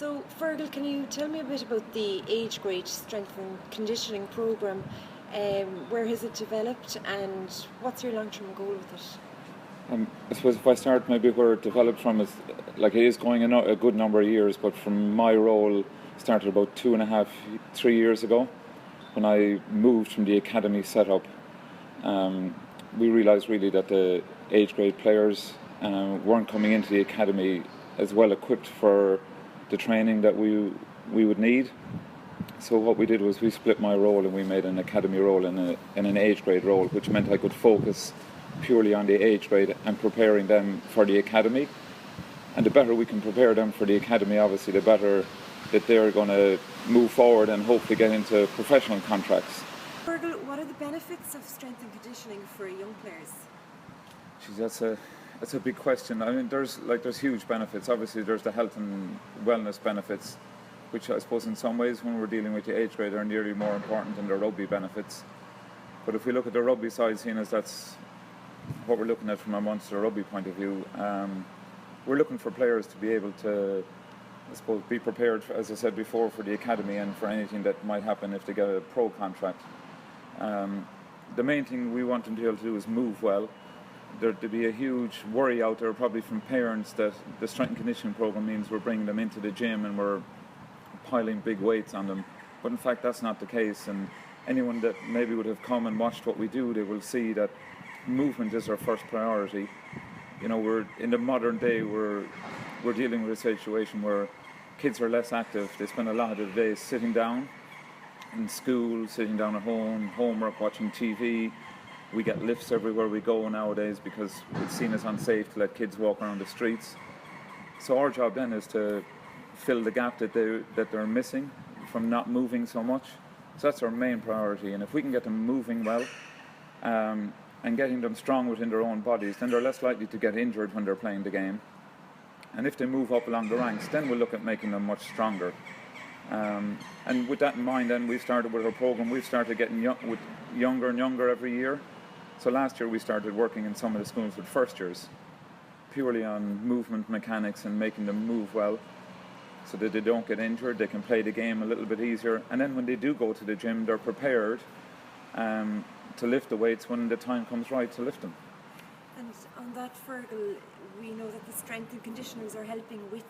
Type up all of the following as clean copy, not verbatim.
So, Feargal, can you tell me a bit about the age grade strength and conditioning programme? Where has it developed, and what's your long-term goal with it? I suppose if I start maybe where it developed from, is like it is going a good number of years, but from my role started about 2.5, 3 years ago when I moved from the academy setup. We realised really that the age grade players weren't coming into the academy as well equipped for the training that we would need. So what we did was we split my role and we made an academy role and an age grade role, which meant I could focus purely on the age grade and preparing them for the academy. And the better we can prepare them for the academy, obviously, the better that they're going to move forward and hopefully get into professional contracts. Feargal, what are the benefits of strength and conditioning for young players? Geez, that's a big question. I mean, there's huge benefits. Obviously, there's the health and wellness benefits, which I suppose in some ways when we're dealing with the age grade are nearly more important than the rugby benefits. But if we look at the rugby side, seeing as that's what we're looking at from a Munster rugby point of view, we're looking for players to be able to, I suppose, be prepared, as I said before, for the academy and for anything that might happen if they get a pro contract. The main thing we want them to be able to do is move well. There'd be a huge worry out there probably from parents that the strength and conditioning program means we're bringing them into the gym and we're piling big weights on them, but in fact that's not the case. And anyone that maybe would have come and watched what we do, they will see that movement is our first priority. You know, we're in the modern day we're dealing with a situation where kids are less active. They spend a lot of the day sitting down in school, sitting down at home, homework, watching TV. We get lifts everywhere we go nowadays because it's seen as unsafe to let kids walk around the streets. So our job then is to fill the gap that they're missing from not moving so much. So that's our main priority. And if we can get them moving well and getting them strong within their own bodies, then they're less likely to get injured when they're playing the game. And if they move up along the ranks, then we'll look at making them much stronger. And with that in mind, then we've started with our program. We've started getting younger and younger every year. So last year we started working in some of the schools with first years, purely on movement mechanics and making them move well so that they don't get injured, they can play the game a little bit easier. And then when they do go to the gym, they're prepared to lift the weights when the time comes right to lift them. And on that, Feargal, we know that the strength and conditioners are helping with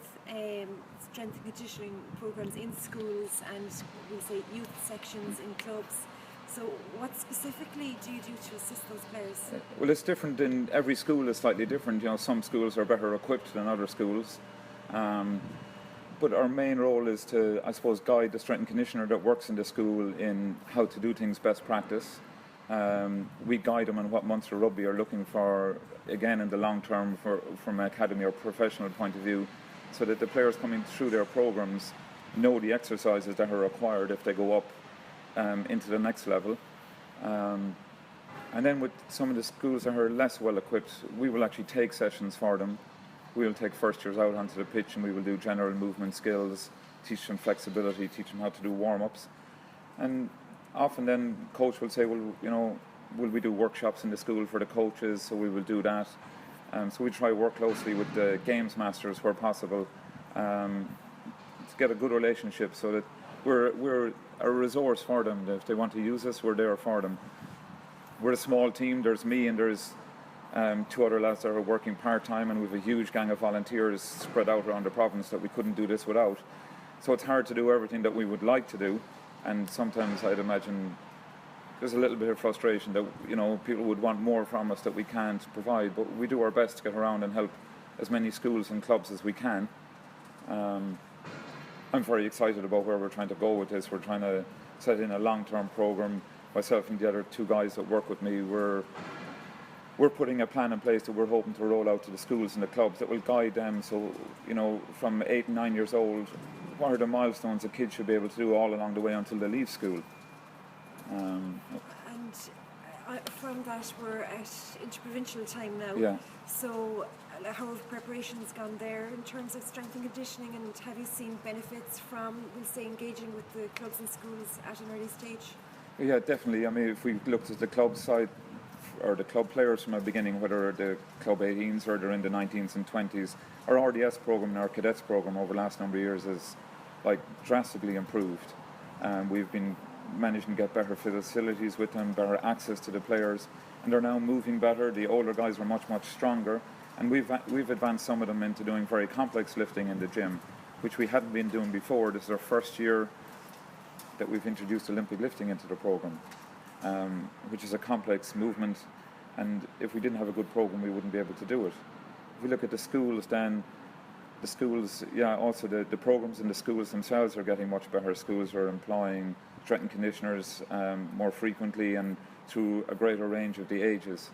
strength and conditioning programs in schools and we say youth sections in clubs. So what specifically do you do to assist those players? Well, it's different in every school is slightly different. You know, some schools are better equipped than other schools. But our main role is to, I suppose, guide the strength and conditioner that works in the school in how to do things best practice. We guide them on what Munster Rugby are looking for, again, in the long term from an academy or professional point of view, so that the players coming through their programs know the exercises that are required if they go up into the next level. And then with some of the schools that are less well equipped, we will actually take sessions for them. We will take first years out onto the pitch and we will do general movement skills, teach them flexibility, teach them how to do warm-ups. And often then coach will say, well, you know, will we do workshops in the school for the coaches? So we will do that. So we try to work closely with the games masters where possible to get a good relationship so that we're a resource for them. If they want to use us, we're there for them. We're a small team. There's me and there's 2 other lads that are working part-time, and we have a huge gang of volunteers spread out around the province that we couldn't do this without. So it's hard to do everything that we would like to do, and sometimes I'd imagine there's a little bit of frustration that, you know, people would want more from us that we can't provide, but we do our best to get around and help as many schools and clubs as we can. I'm very excited about where we're trying to go with this. We're trying to set in a long-term program. Myself and the other 2 guys that work with me, we're putting a plan in place that we're hoping to roll out to the schools and the clubs that will guide them. So, you know, from 8 and 9 years old, what are the milestones a kid should be able to do all along the way until they leave school? And from that, we're at interprovincial time now. Yeah. So how have preparations gone there in terms of strength and conditioning, and have you seen benefits from, we'll say, engaging with the clubs and schools at an early stage? Yeah, definitely. I mean, if we looked at the club side, or the club players from the beginning, whether the club 18s or they're in the 19s and 20s, our RDS program and our cadets program over the last number of years is like drastically improved. We've been managing to get better facilities with them, better access to the players, and they're now moving better. The older guys are much stronger, and we've advanced some of them into doing very complex lifting in the gym, which we hadn't been doing before. This is our first year that we've introduced Olympic lifting into the program, which is a complex movement, and if we didn't have a good program we wouldn't be able to do it. If we look at the schools, then the schools, also the programs in the schools themselves are getting much better. Schools are employing strength and conditioners more frequently and through a greater range of the ages.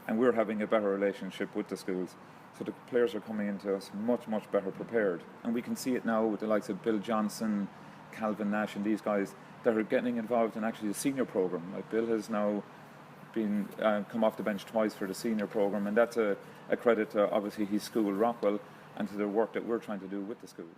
And we're having a better relationship with the schools. So the players are coming into us much better prepared. And we can see it now with the likes of Bill Johnson, Calvin Nash and these guys that are getting involved in actually the senior program. Like Bill has now been come off the bench twice for the senior program, and that's a credit to obviously his school, Rockwell, and to the work that we're trying to do with the schools.